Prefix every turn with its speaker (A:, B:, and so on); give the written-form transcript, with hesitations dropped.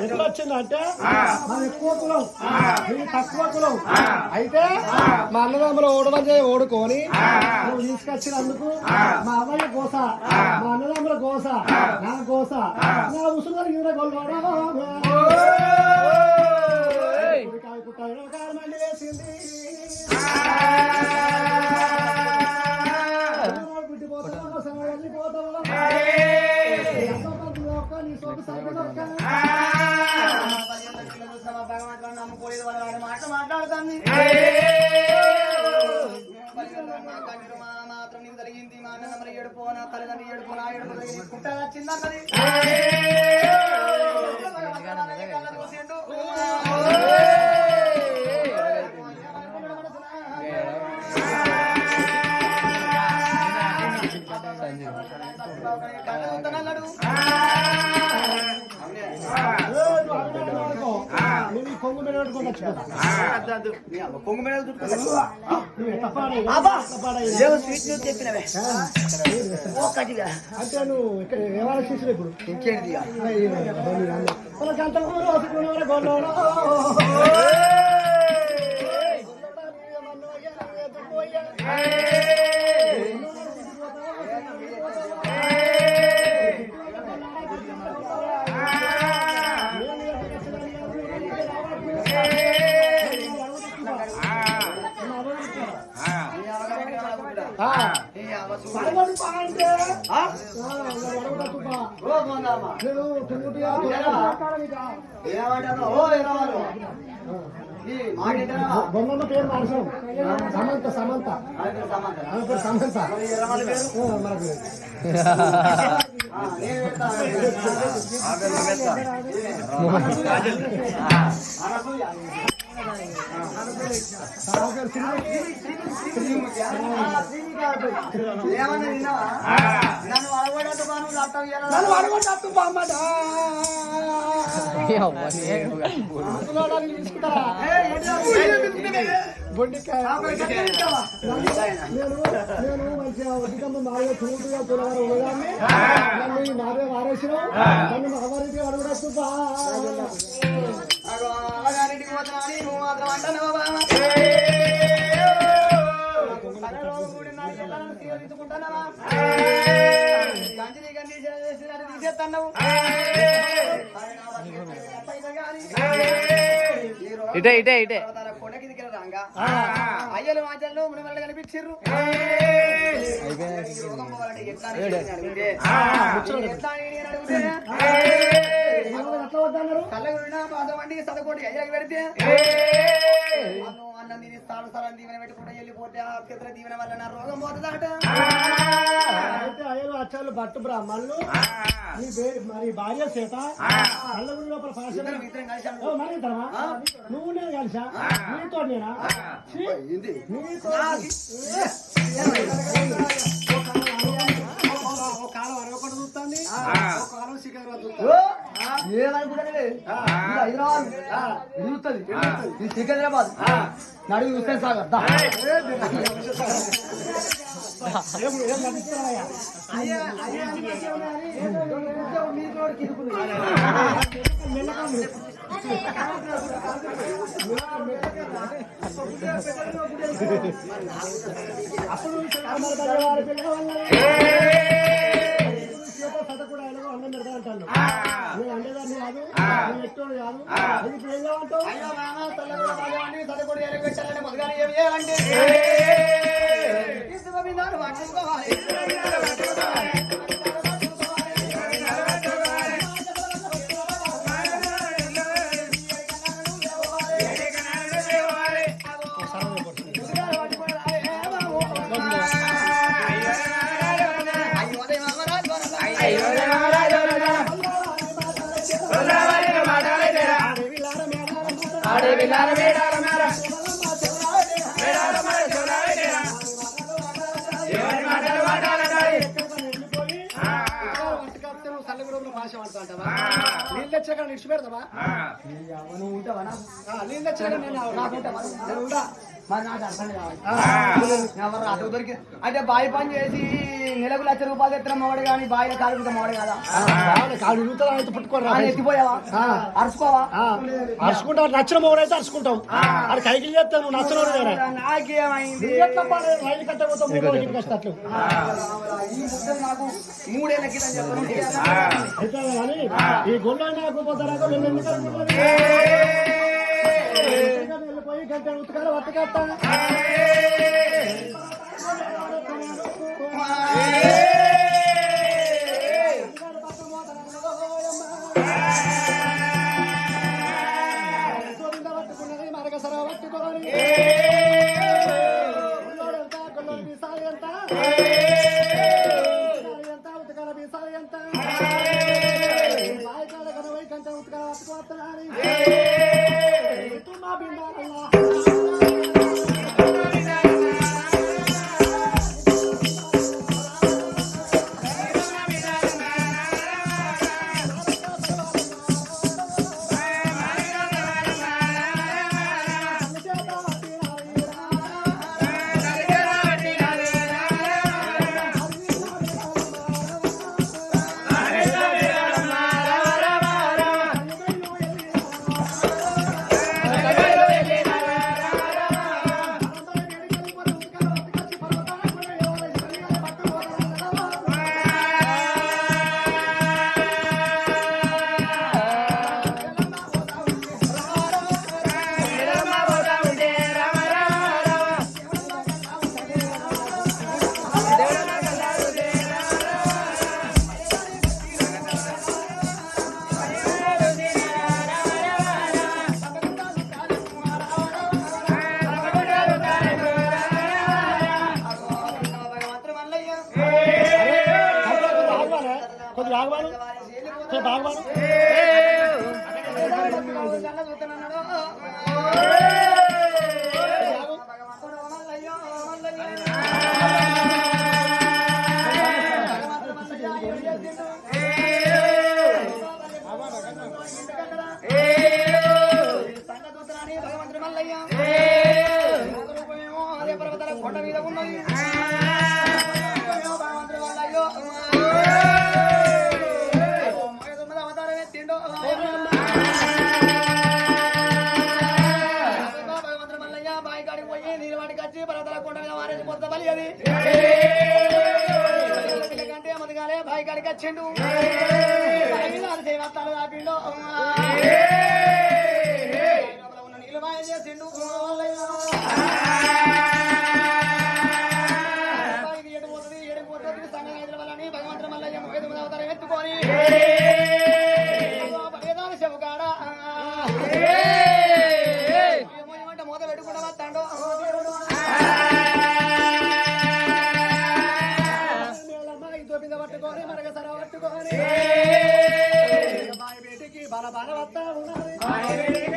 A: ఎట్లా వచ్చిందంటే మన ఎక్కువ కులం ఇది తక్కువ కులం అయితే మా అన్నదమ్ములు ఓడమని ఓడుకొని నువ్వు తీసుకొచ్చినందుకు మా అవ్వయ్య గోస మా అన్నదమ్ముల గోస నా గోస నా ఉసురు ఇవరే గొల్వాడ మండి వేసింది భగవంతుడు నమ్ముకోలేదు వాళ్ళ మాట మాట్లాడుతుంది మాత్రం నీకు జరిగింది మా అన్న ఏడుపో నా తల్లిదండ్రి ఏడుపో నా ఏడుపు తీసుకుంటా వచ్చిందన్నది కొంగు మీద చెప్పినవే అంటే నువ్వు ఇక్కడ ఏమైనా చూసిన ఇప్పుడు ఇంకేంటి బొమ్మమ్మ పేరు మానసం సమంత సమంత సమంత మనకు నేను మంచిగా ఉద్యమ మాలో చూపుగా చూడగారు ఉదయాన్ని నన్ను నాదే వారేసిన నన్ను మగవారికి అడుగుడచ్చు అమ్మగారింటికి పోతున్నాని నువ్వు మాత్రం అంటాను
B: ఇటే ఇటే ఇటే
A: కొండకి దిగిన రాగా అయ్యలు మాటలు మునిమల్లు కనిపించారు కళ్ళగుడిన పాదమండి సదకోటి అయ్యకి పెడితే అన్నం తిని స్థాన స్థలం దీవెన పెట్టుకుంటే వెళ్ళిపోతే ఆ చేతుల దీవెన వల్ల నా రోగం పోతుందట అయితే అయ్యలు అచ్చాలు భట్టు బ్రాహ్మణులు మరి భార్య చేత కళ్ళగుడి లోపల మరి నువ్వు నేను కలిసా నీతో నేనా కాలం అరవకుండా చూస్తుంది కాలం శిఖరం ఏమనుకుంటానే హైదరాబాద్ ఎదుగుతుంది సికింద్రాబాద్ నడుగు చూస్తే సాగర్ అప్పుడు కూడా ఎలాగో అన్నం పెడతా అంటాను నేను అండేదాన్ని కాదు నేను ఎట్టోడు కాదు అది ఇప్పుడు ఏం కావంటావు అయ్యో నాన్న తల్లగూడ బాగాని తల్లగూడ ఎరగొట్టాలని మొదగానే ఏమి చేయాలంటే పాశం అంటావా నీళ్ళు తెచ్చాక నిడిచి పెడతావా
B: నువ్వు ఉంటావా
A: నీళ్ళు తెచ్చాక నేను ఉంటా
B: మరి నాకు అర్థం కావాలి అటు దొరికి అంటే బావి పని చేసి నెలకు ₹1,00,000 ఎత్తిన మోడు కానీ బావిలో కాలుకుంటే మోడు కదా
A: అయితే పట్టుకోరా
B: ఎత్తిపోయావా అరుచుకోవా
A: అరుచుకుంటావు నచ్చిన మోడు అయితే అరుచుకుంటావు అది కైకిలు చేస్తావు నువ్వు నచ్చిన
B: నాకేమైంది
A: రైలు కట్టబోతావు కష్టట్లు
B: ఈ ముద్ద నాకు 3 ఏళ్ళ కింద చెప్పను
A: అయితే కానీ ఈ గొల్ల నాకు పోతారా వెళ్ళిపోయి గంట ఉతకాల వత్తకత్తా మరక సర పట్టుకోవాలి ఎంత ఉతకాల బీసాలు ఎంత బాయికాల కనవై గంట ఉతకాల వత్తుకోవాలి మా బిండాలల్లా కొండ మీద ఉన్నది బాయి కాడికి వచ్చిండు దేవతాలు ఆపిండు ఉన్న నీళ్ళు మాయ చేసిండు ఎడిపోతుంది ఎడిపోతుంది సంఘం వల్లని భగవంతుడు మల్లయ్య 5 అవతారం ఎత్తుకొని పదేదాలు చెవుకాడ ఏమంటే మూత పెట్టుకుంటా వస్తాడు పట్టుకొని మరగ సర పట్టుకొని బాయి బేటికి బల వస్తా ఉన్నది